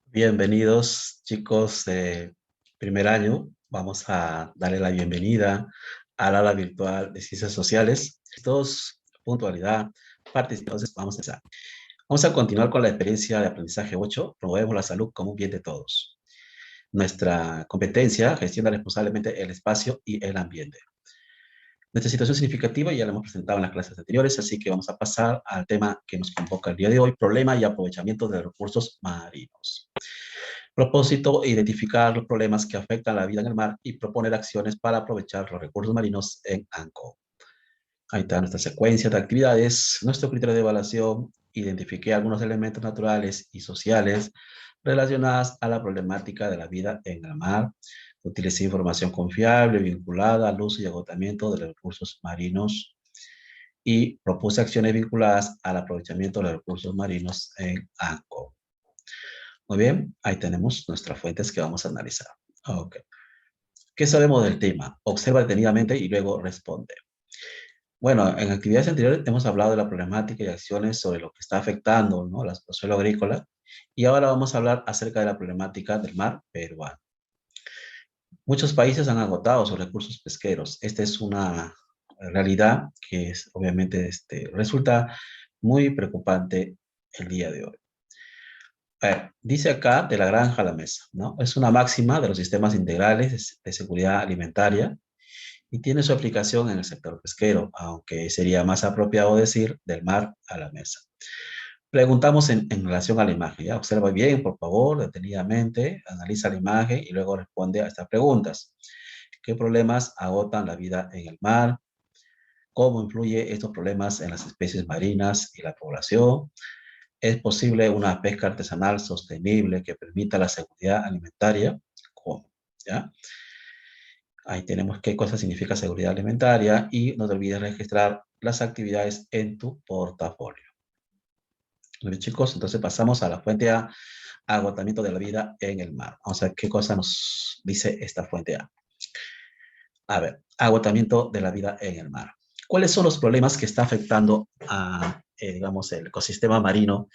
Bienvenidos, chicos de primer año. Vamos a darle la bienvenida al aula virtual de Ciencias Sociales. Todos, puntualidad, participación. Entonces, vamos a empezar. Vamos a continuar con la experiencia de aprendizaje 8. Promovemos la salud como un bien de todos. Nuestra competencia gestiona responsablemente el espacio y el ambiente. Nuestra situación significativa ya la hemos presentado en las clases anteriores, así que vamos a pasar al tema que nos convoca el día de hoy, problema y aprovechamiento de recursos marinos. Propósito, identificar los problemas que afectan la vida en el mar y proponer acciones para aprovechar los recursos marinos en ANCO. Ahí está nuestra secuencia de actividades, nuestro criterio de evaluación. Identifiqué algunos elementos naturales y sociales relacionados a la problemática de la vida en el mar. Utilicé información confiable vinculada al uso y agotamiento de los recursos marinos y propuse acciones vinculadas al aprovechamiento de los recursos marinos en ANCO. Muy bien, ahí tenemos nuestras fuentes que vamos a analizar. Ok. ¿Qué sabemos del tema? Observa detenidamente y luego responde. Bueno, en actividades anteriores hemos hablado de la problemática y acciones sobre lo que está afectando, ¿no?, el suelo agrícola. Y ahora vamos a hablar acerca de la problemática del mar peruano. Muchos países han agotado sus recursos pesqueros. Esta es una realidad que es, obviamente resulta muy preocupante el día de hoy. Dice acá de la granja a la mesa, ¿no? Es una máxima de los sistemas integrales de seguridad alimentaria y tiene su aplicación en el sector pesquero, aunque sería más apropiado decir del mar a la mesa. Preguntamos en relación a la imagen, ¿ya? Observa bien, por favor, detenidamente, analiza la imagen y luego responde a estas preguntas. ¿Qué problemas agotan la vida en el mar? ¿Cómo influye estos problemas en las especies marinas y la población? ¿Es posible una pesca artesanal sostenible que permita la seguridad alimentaria? ¿Cómo? ¿Ya? Ahí tenemos qué cosa significa seguridad alimentaria y no te olvides registrar las actividades en tu portafolio. Muy bien, chicos, entonces pasamos a la fuente A, agotamiento de la vida en el mar. Vamos a ver qué cosa nos dice esta fuente A. A ver, agotamiento de la vida en el mar. ¿Cuáles son los problemas que está afectando a, digamos, el ecosistema marino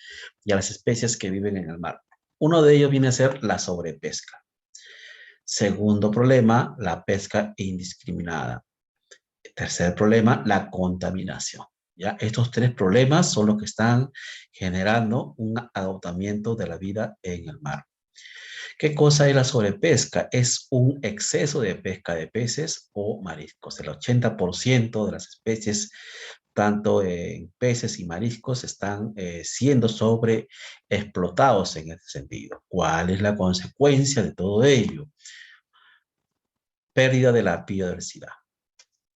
y a las especies que viven en el mar? Uno de ellos viene a ser la sobrepesca. Segundo problema, la pesca indiscriminada. Tercer problema, la contaminación. ¿Ya? Estos tres problemas son los que están generando un agotamiento de la vida en el mar. ¿Qué cosa es la sobrepesca? Es un exceso de pesca de peces o mariscos. El 80% de las especies, tanto en peces y mariscos, están siendo sobreexplotados en ese sentido. ¿Cuál es la consecuencia de todo ello? Pérdida de la biodiversidad,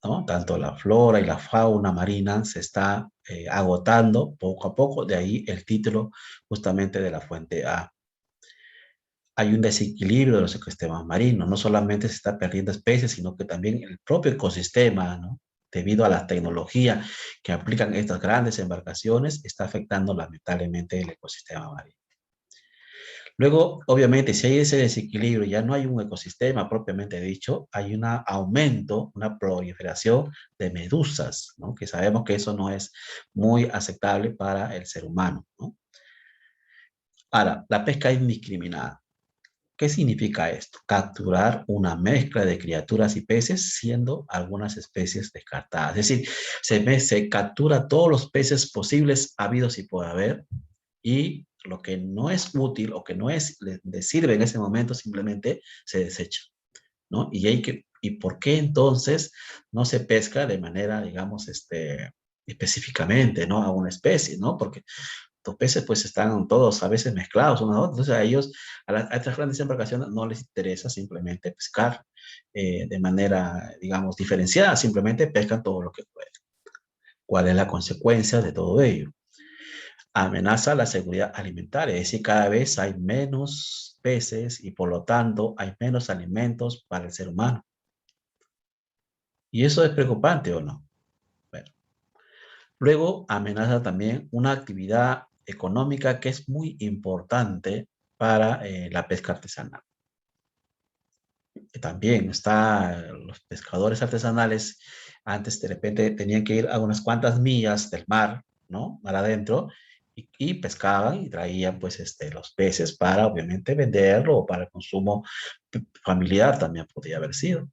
¿no? Tanto la flora y la fauna marina se está agotando poco a poco, de ahí el título justamente de la fuente A. Hay un desequilibrio de los ecosistemas marinos, no solamente se está perdiendo especies, sino que también el propio ecosistema, ¿no?, debido a la tecnología que aplican estas grandes embarcaciones, está afectando lamentablemente el ecosistema marino. Luego, obviamente, si hay ese desequilibrio, ya no hay un ecosistema propiamente dicho, hay un aumento, una proliferación de medusas, ¿no?, que sabemos que eso no es muy aceptable para el ser humano, ¿no? Ahora, la pesca indiscriminada. ¿Qué significa esto? Capturar una mezcla de criaturas y peces, siendo algunas especies descartadas. Es decir, se captura todos los peces posibles, habidos y por haber, y lo que no es útil o que no le sirve en ese momento simplemente se desecha, ¿no? ¿Y por qué entonces no se pesca de manera, digamos, específicamente, ¿no?, a una especie, ¿no? Porque los peces pues están todos a veces mezclados unos a otros, entonces a ellos, a estas grandes embarcaciones no les interesa simplemente pescar de manera, digamos, diferenciada, simplemente pescan todo lo que pueden. ¿Cuál es la consecuencia de todo ello? Amenaza la seguridad alimentaria, es decir, cada vez hay menos peces y por lo tanto hay menos alimentos para el ser humano. ¿Y eso es preocupante o no? Bueno, luego amenaza también una actividad económica que es muy importante para la pesca artesanal. También los pescadores artesanales, antes de repente tenían que ir a unas cuantas millas del mar, ¿no?, mar adentro, y pescaban y traían pues los peces para obviamente venderlo o para el consumo familiar también podría haber sido.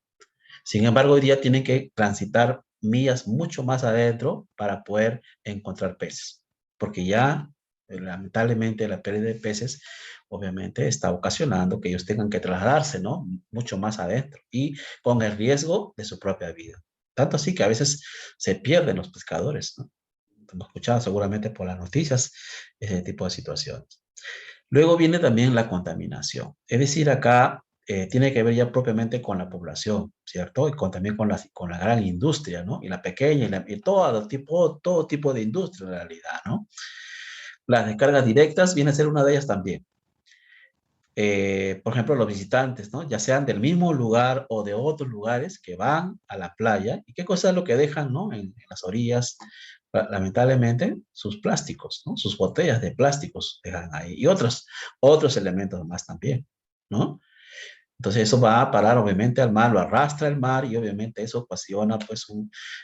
Sin embargo, hoy día tienen que transitar millas mucho más adentro para poder encontrar peces, porque ya lamentablemente la pérdida de peces obviamente está ocasionando que ellos tengan que trasladarse, ¿no? Mucho más adentro y con el riesgo de su propia vida. Tanto así que a veces se pierden los pescadores, ¿no? Hemos escuchado seguramente por las noticias ese tipo de situaciones. Luego viene también la contaminación. Es decir, acá tiene que ver ya propiamente con la población, ¿cierto? Y también con la gran industria, ¿no? Y la pequeña y todo tipo de industria en realidad, ¿no? Las descargas directas viene a ser una de ellas también. Por ejemplo, los visitantes, ¿no? Ya sean del mismo lugar o de otros lugares que van a la playa. ¿Y qué cosa es lo que dejan, ¿no? En las orillas, lamentablemente, sus plásticos, ¿no? Sus botellas de plásticos dejan ahí. Y otros elementos más también, ¿no? Entonces eso va a parar obviamente al mar, lo arrastra el mar y obviamente eso ocasiona, pues,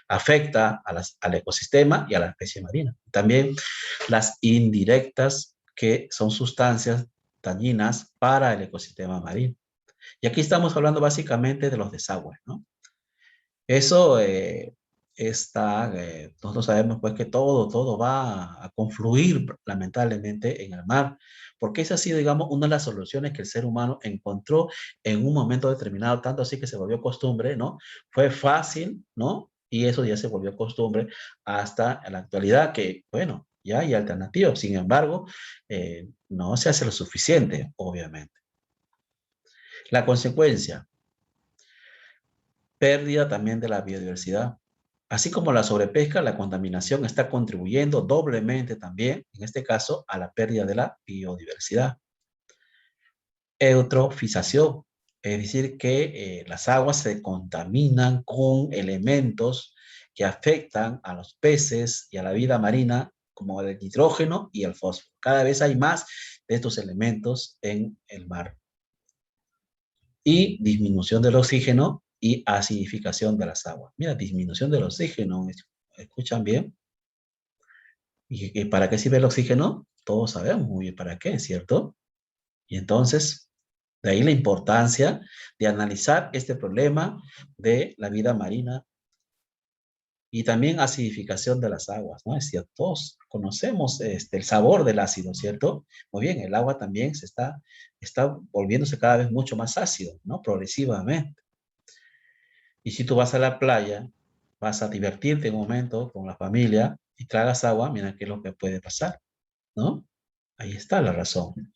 afecta al ecosistema y a la especie marina. También las indirectas, que son sustancias dañinas para el ecosistema marino. Y aquí estamos hablando básicamente de los desagües, ¿no? Eso nosotros sabemos pues que todo va a confluir lamentablemente en el mar, porque esa ha sido, digamos, una de las soluciones que el ser humano encontró en un momento determinado, tanto así que se volvió costumbre, ¿no? Fue fácil, ¿no? Y eso ya se volvió costumbre hasta la actualidad, que, bueno, ya hay alternativas. Sin embargo, no se hace lo suficiente, obviamente. La consecuencia, pérdida también de la biodiversidad. Así como la sobrepesca, la contaminación está contribuyendo doblemente también, en este caso, a la pérdida de la biodiversidad. Eutrofización, es decir, que las aguas se contaminan con elementos que afectan a los peces y a la vida marina, como el nitrógeno y el fósforo. Cada vez hay más de estos elementos en el mar. Y disminución del oxígeno y acidificación de las aguas. Mira, disminución del oxígeno, ¿escuchan bien? ¿Y para qué sirve el oxígeno? Todos sabemos muy bien para qué, ¿cierto? Y entonces, de ahí la importancia de analizar este problema de la vida marina y también acidificación de las aguas, ¿no? Es cierto, todos conocemos el sabor del ácido, ¿cierto? Muy bien, el agua también está volviéndose cada vez mucho más ácido, ¿no? Progresivamente. Y si tú vas a la playa, vas a divertirte un momento con la familia y tragas agua, mira qué es lo que puede pasar, ¿no? Ahí está la razón.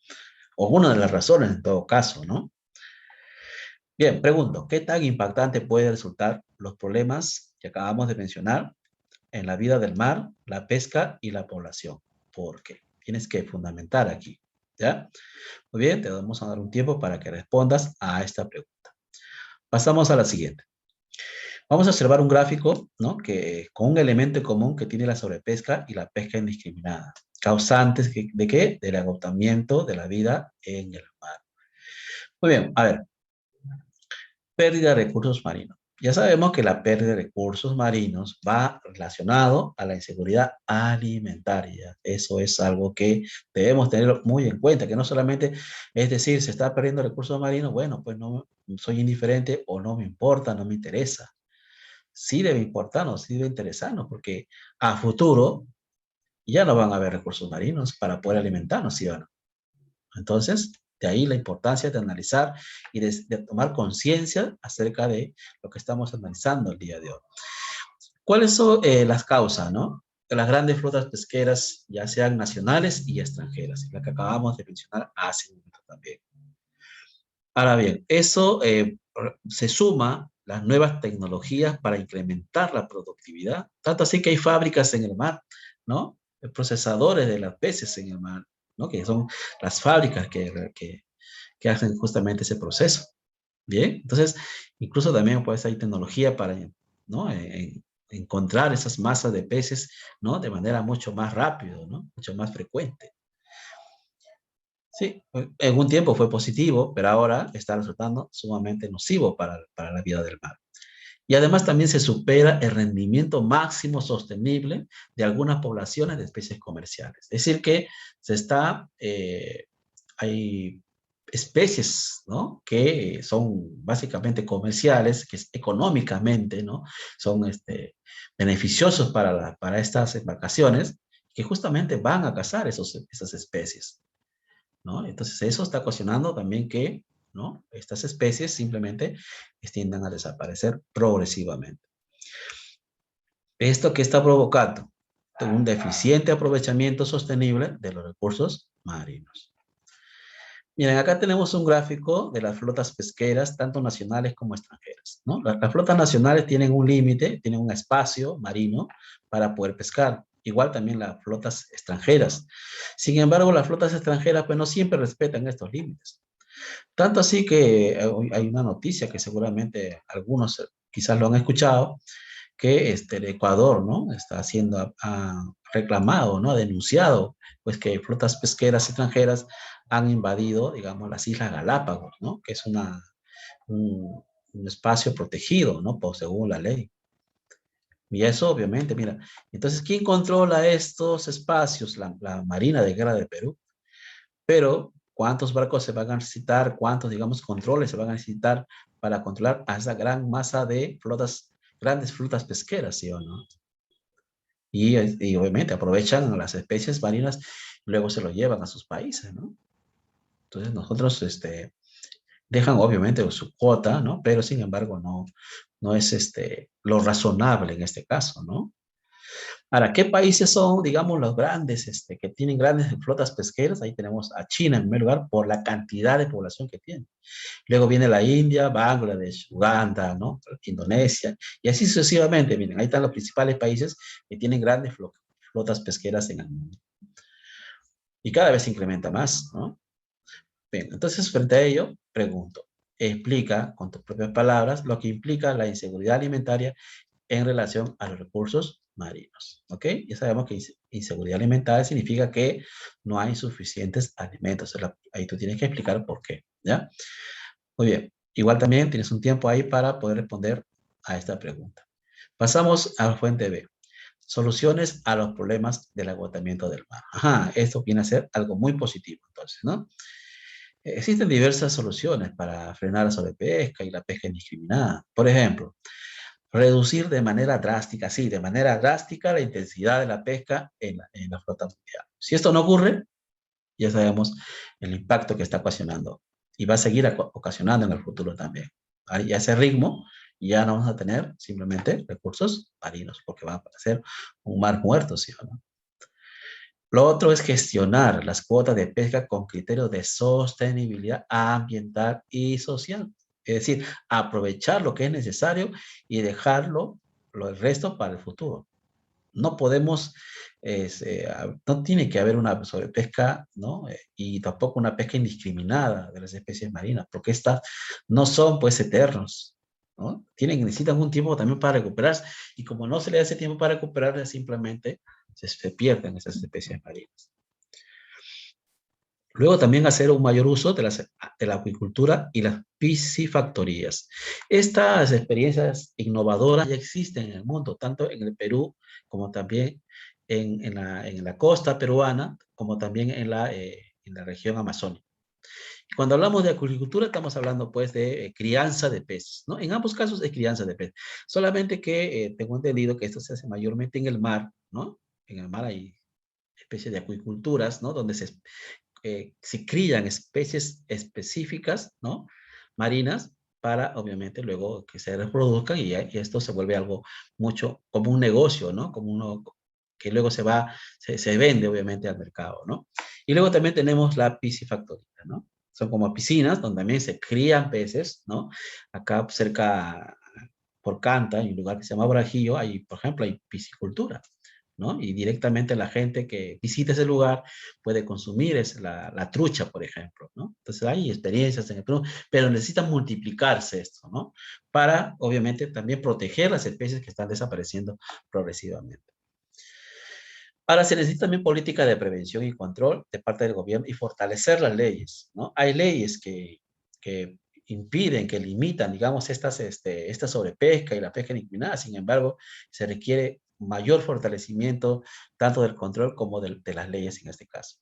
O una de las razones en todo caso, ¿no? Bien, pregunto, ¿qué tan impactante puede resultar los problemas que acabamos de mencionar en la vida del mar, la pesca y la población? Porque tienes que fundamentar aquí, ¿ya? Muy bien, te vamos a dar un tiempo para que respondas a esta pregunta. Pasamos a la siguiente. Vamos a observar un gráfico, ¿no? Que, con un elemento en común que tiene la sobrepesca y la pesca indiscriminada. Causantes ¿de qué? Del agotamiento de la vida en el mar. Muy bien, a ver. Pérdida de recursos marinos. Ya sabemos que la pérdida de recursos marinos va relacionado a la inseguridad alimentaria. Eso es algo que debemos tener muy en cuenta, que no solamente es decir, se está perdiendo recursos marinos, bueno, pues no soy indiferente o no me importa, no me interesa. Sí debe importarnos, sí debe interesarnos, porque a futuro ya no van a haber recursos marinos para poder alimentarnos, ¿sí o no? Entonces, de ahí la importancia de analizar y de tomar conciencia acerca de lo que estamos analizando el día de hoy. ¿Cuáles son las causas, no? De las grandes flotas pesqueras, ya sean nacionales y extranjeras, la que acabamos de mencionar hace un momento también. Ahora bien, eso se suma las nuevas tecnologías para incrementar la productividad, tanto así que hay fábricas en el mar, ¿no? Procesadores de las peces en el mar, ¿no? Que son las fábricas que hacen justamente ese proceso. Bien, entonces, incluso también pues hay tecnología para, ¿no? Encontrar esas masas de peces, ¿no? De manera mucho más rápido, ¿no? Mucho más frecuente. Sí, en un tiempo fue positivo, pero ahora está resultando sumamente nocivo para la vida del mar. Y además también se supera el rendimiento máximo sostenible de algunas poblaciones de especies comerciales. Es decir, que hay especies, ¿no?, que son básicamente comerciales, que económicamente, ¿no?, son beneficiosos para estas embarcaciones, que justamente van a cazar esas especies, ¿no? Entonces eso está ocasionando también que, ¿no?, estas especies simplemente tiendan a desaparecer progresivamente. ¿Esto qué está provocando? Un deficiente aprovechamiento sostenible de los recursos marinos. Miren, acá tenemos un gráfico de las flotas pesqueras, tanto nacionales como extranjeras, ¿no? Las flotas nacionales tienen un límite, tienen un espacio marino para poder pescar. Igual también las flotas extranjeras. Sin embargo, las flotas extranjeras, pues no siempre respetan estos límites. Tanto así que hay una noticia que seguramente algunos quizás lo han escuchado, que el Ecuador, ¿no?, está haciendo, ha reclamado, ¿no?, ha denunciado, pues que flotas pesqueras extranjeras han invadido, digamos, las Islas Galápagos, ¿no?, que es un, un espacio protegido, ¿no?, según la ley. Y eso, obviamente, mira, entonces, ¿quién controla estos espacios? La Marina de Guerra de Perú. Pero, ¿cuántos barcos se van a necesitar? ¿Cuántos, digamos, controles se van a necesitar para controlar a esa gran masa de grandes flotas pesqueras, sí o no? Y obviamente aprovechan las especies marinas y luego se lo llevan a sus países, ¿no? Entonces nosotros, dejan obviamente su cuota, ¿no? Pero sin embargo no es lo razonable en este caso, ¿no? Ahora, ¿qué países son, digamos, los grandes, que tienen grandes flotas pesqueras? Ahí tenemos a China en primer lugar por la cantidad de población que tiene. Luego viene la India, Bangladesh, Uganda, ¿no?, Indonesia, y así sucesivamente. Miren, ahí están los principales países que tienen grandes flotas pesqueras en el mundo. Y cada vez se incrementa más, ¿no? Bien, entonces, frente a ello, pregunto, explica con tus propias palabras lo que implica la inseguridad alimentaria en relación a los recursos marinos, ¿ok? Ya sabemos que inseguridad alimentaria significa que no hay suficientes alimentos. Ahí tú tienes que explicar por qué, ¿ya? Muy bien. Igual también tienes un tiempo ahí para poder responder a esta pregunta. Pasamos a la fuente B. Soluciones a los problemas del agotamiento del mar. Ajá, esto viene a ser algo muy positivo, entonces, ¿no? Existen diversas soluciones para frenar la sobrepesca y la pesca indiscriminada. Por ejemplo, reducir de manera drástica, sí, de manera drástica la intensidad de la pesca en la flota mundial. Si esto no ocurre, ya sabemos el impacto que está ocasionando y va a seguir ocasionando en el futuro también. Y a ese ritmo ya no vamos a tener simplemente recursos marinos, porque va a ser un mar muerto, ¿sí o no? Lo otro es gestionar las cuotas de pesca con criterios de sostenibilidad ambiental y social. Es decir, aprovechar lo que es necesario y dejarlo, el resto para el futuro. No podemos, no tiene que haber una sobrepesca, ¿no? Y tampoco una pesca indiscriminada de las especies marinas, porque estas no son, pues, eternos, ¿no? Necesitan un tiempo también para recuperarse, y como no se le da ese tiempo para recuperarse, simplemente se pierden esas especies marinas. Luego también hacer un mayor uso de la acuicultura y las piscifactorías. Estas experiencias innovadoras ya existen en el mundo, tanto en el Perú como también en la costa peruana, como también en la región amazónica. Cuando hablamos de acuicultura, estamos hablando pues de crianza de peces, ¿no? En ambos casos es crianza de peces. Solamente que tengo entendido que esto se hace mayormente en el mar, ¿no? En el mar hay especies de acuiculturas, ¿no? Donde se crían especies específicas, ¿no?, marinas, para obviamente luego que se reproduzcan y esto se vuelve algo mucho como un negocio, ¿no? Como uno que luego se vende obviamente al mercado, ¿no? Y luego también tenemos la piscifactoría, ¿no? Son como piscinas donde también se crían peces, ¿no? Acá cerca, por Canta, en un lugar que se llama Brajillo, hay, por ejemplo, hay piscicultura, ¿no? Y directamente la gente que visita ese lugar puede consumir la trucha, por ejemplo, ¿no? Entonces hay experiencias en el Perú, pero necesitan multiplicarse esto, ¿no? Para, obviamente, también proteger las especies que están desapareciendo progresivamente. Ahora, se necesita también política de prevención y control de parte del gobierno y fortalecer las leyes, ¿no? Hay leyes que impiden, que limitan, digamos, esta sobrepesca y la pesca indiscriminada. Sin embargo, se requiere mayor fortalecimiento tanto del control como de las leyes en este caso.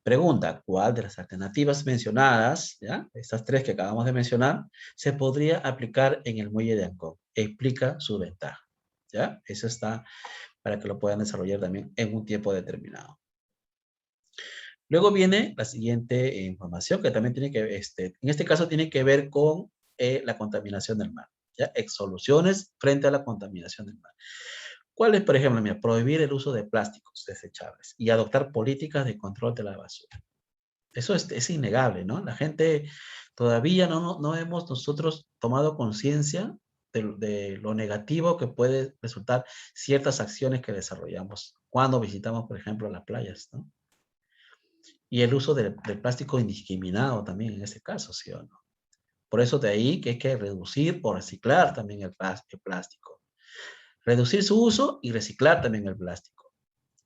Pregunta, ¿cuál de las alternativas mencionadas, ya, estas tres que acabamos de mencionar, se podría aplicar en el muelle de Ancón? Explica su ventaja. ¿Ya? Eso está para que lo puedan desarrollar también en un tiempo determinado. Luego viene la siguiente información que también tiene que, en este caso tiene que ver con la contaminación del mar. ¿Ya? Soluciones frente a la contaminación del mar. ¿Cuál es, por ejemplo? Mira, prohibir el uso de plásticos desechables y adoptar políticas de control de la basura. Eso es innegable, ¿no? La gente todavía no hemos nosotros tomado conciencia de lo negativo que puede resultar ciertas acciones que desarrollamos cuando visitamos, por ejemplo, las playas, ¿no? Y el uso del plástico indiscriminado también en ese caso, ¿sí o no? Por eso de ahí que hay que reducir o reciclar también el plástico. Reducir su uso y reciclar también el plástico.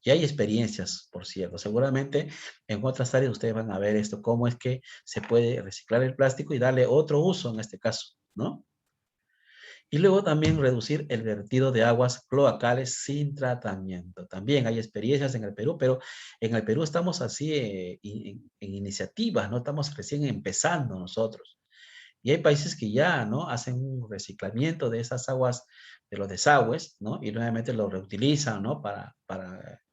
Y hay experiencias, por cierto. Seguramente en otras áreas ustedes van a ver esto, cómo es que se puede reciclar el plástico y darle otro uso en este caso, ¿no? Y luego también reducir el vertido de aguas cloacales sin tratamiento. También hay experiencias en el Perú, pero en el Perú estamos así en iniciativas, ¿no? Estamos recién empezando nosotros. Y hay países que ya, ¿no? Hacen un reciclamiento de esas aguas, de los desagües, ¿no? Y nuevamente lo reutilizan, ¿no? Para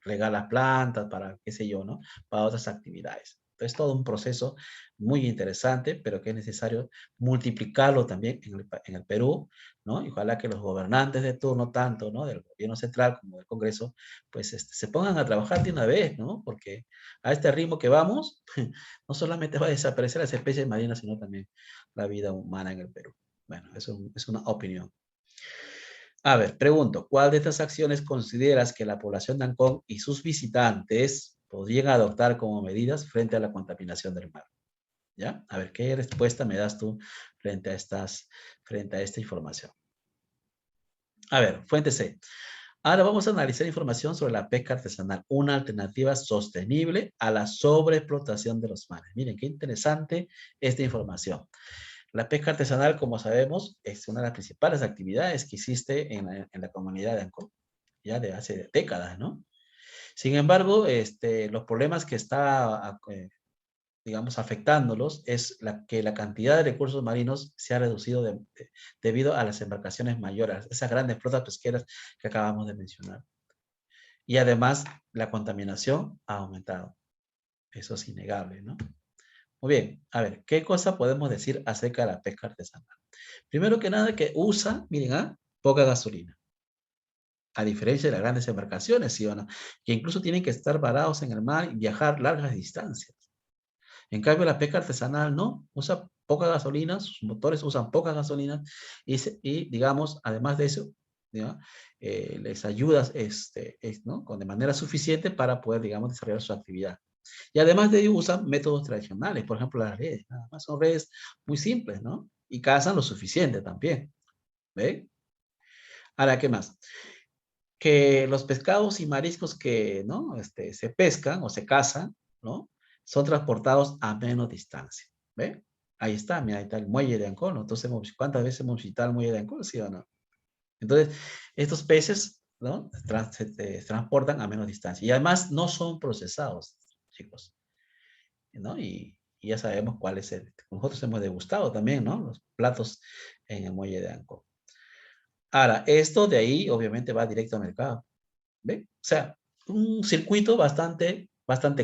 regar las plantas, para qué sé yo, ¿no? Para otras actividades. Entonces, todo un proceso muy interesante, pero que es necesario multiplicarlo también en el Perú, ¿no? Y ojalá que los gobernantes de turno, tanto, ¿no? Del gobierno central como del Congreso, pues se pongan a trabajar de una vez, ¿no? Porque a este ritmo que vamos, no solamente va a desaparecer las especies marinas, sino también la vida humana en el Perú. Bueno, eso es una opinión. A ver, pregunto, ¿cuál de estas acciones consideras que la población de Ancón y sus visitantes podrían adoptar como medidas frente a la contaminación del mar? ¿Ya? A ver, ¿qué respuesta me das tú frente a esta información? A ver, fuente C. Ahora vamos a analizar información sobre la pesca artesanal, una alternativa sostenible a la sobreexplotación de los mares. Miren, qué interesante esta información. La pesca artesanal, como sabemos, es una de las principales actividades que existe en la comunidad de Ancón, ya de hace décadas, ¿no? Sin embargo, los problemas que está, digamos, afectándolos es que la cantidad de recursos marinos se ha reducido debido a las embarcaciones mayores, esas grandes flotas pesqueras que acabamos de mencionar. Y además, la contaminación ha aumentado. Eso es innegable, ¿no? Muy bien, a ver, ¿qué cosa podemos decir acerca de la pesca artesanal? Primero que nada, que usa, miren, poca gasolina. A diferencia de las grandes embarcaciones, ¿sí o no? Que incluso tienen que estar varados en el mar y viajar largas distancias. En cambio, la pesca artesanal no, usa poca gasolina, sus motores usan poca gasolina y digamos, además de eso, ¿ya? Les ayuda ¿no? De manera suficiente para poder, digamos, desarrollar su actividad. Y además de ello usan métodos tradicionales, por ejemplo, las redes, nada más son redes muy simples, ¿no? Y cazan lo suficiente también, ¿ve? Ahora, ¿qué más? Que los pescados y mariscos que, ¿no? Se pescan o se cazan, ¿no? Son transportados a menos distancia, ¿ve? Ahí está, mira, ahí está el muelle de Ancón, ¿no? Entonces, ¿cuántas veces hemos visitado el muelle de Ancón, sí o no? Entonces, estos peces, ¿no? Se transportan a menos distancia y además no son procesados, chicos, ¿no? Y ya sabemos cuál es nosotros hemos degustado también, ¿no? Los platos en el muelle de Ancón. Ahora, esto de ahí obviamente va directo al mercado, ¿ve? O sea, un circuito bastante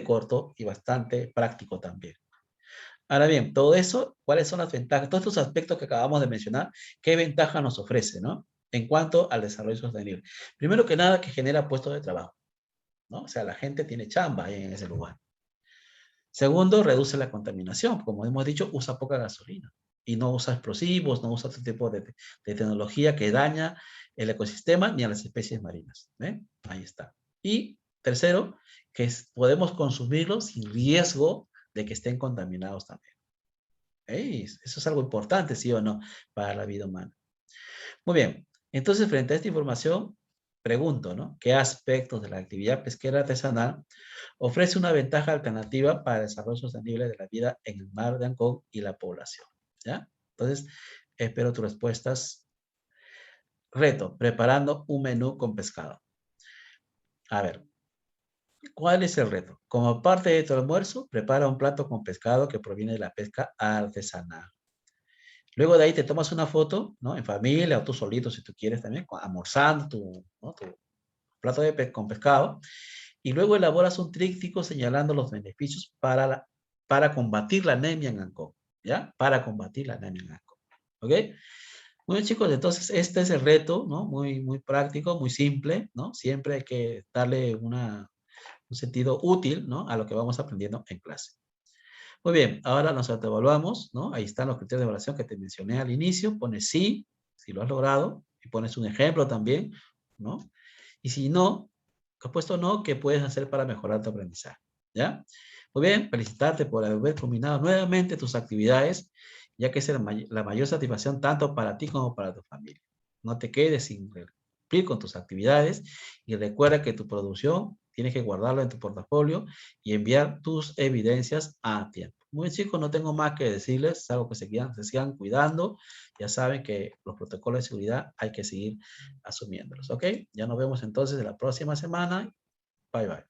corto y bastante práctico también. Ahora bien, todo eso, ¿cuáles son las ventajas? Todos estos aspectos que acabamos de mencionar, ¿qué ventaja nos ofrece, no? En cuanto al desarrollo sostenible. Primero que nada, que genera puestos de trabajo, ¿no? O sea, la gente tiene chamba ahí en ese lugar. Segundo, reduce la contaminación. Como hemos dicho, usa poca gasolina y no usa explosivos, no usa otro tipo de tecnología que daña el ecosistema ni a las especies marinas. ¿Ve? Ahí está. Y tercero, que podemos consumirlos sin riesgo de que estén contaminados también. Eso es algo importante, ¿sí o no? Para la vida humana. Muy bien. Entonces, frente a esta información, pregunto, ¿no? ¿Qué aspectos de la actividad pesquera artesanal ofrece una ventaja alternativa para el desarrollo sostenible de la vida en el mar de Ancón y la población? ¿Ya? Entonces, espero tus respuestas. Reto, preparando un menú con pescado. A ver, ¿cuál es el reto? Como parte de tu almuerzo, prepara un plato con pescado que proviene de la pesca artesanal. Luego de ahí te tomas una foto, ¿no? En familia o tú solito, si tú quieres también, almorzando ¿no? Tu plato con pescado. Y luego elaboras un tríptico señalando los beneficios para combatir la anemia en Ancón, ¿ya? Para combatir la anemia en Ancón, ¿ok? Muy bien, chicos, entonces este es el reto, ¿no? Muy, muy práctico, muy simple, ¿no? Siempre hay que darle un sentido útil, ¿no? A lo que vamos aprendiendo en clase. Muy bien, ahora nos autoevaluamos, ¿no? Ahí están los criterios de evaluación que te mencioné al inicio. Pones sí, si lo has logrado, y pones un ejemplo también, ¿no? Y si no, que has puesto no, ¿qué puedes hacer para mejorar tu aprendizaje? ¿Ya? Muy bien, felicitarte por haber combinado nuevamente tus actividades, ya que es la mayor satisfacción tanto para ti como para tu familia. No te quedes sin cumplir con tus actividades y recuerda que tu producción tienes que guardarlo en tu portafolio y enviar tus evidencias a tiempo. Muy bien, chicos, no tengo más que decirles, salvo que se sigan cuidando. Ya saben que los protocolos de seguridad hay que seguir asumiéndolos, ¿ok? Ya nos vemos entonces la próxima semana. Bye, bye.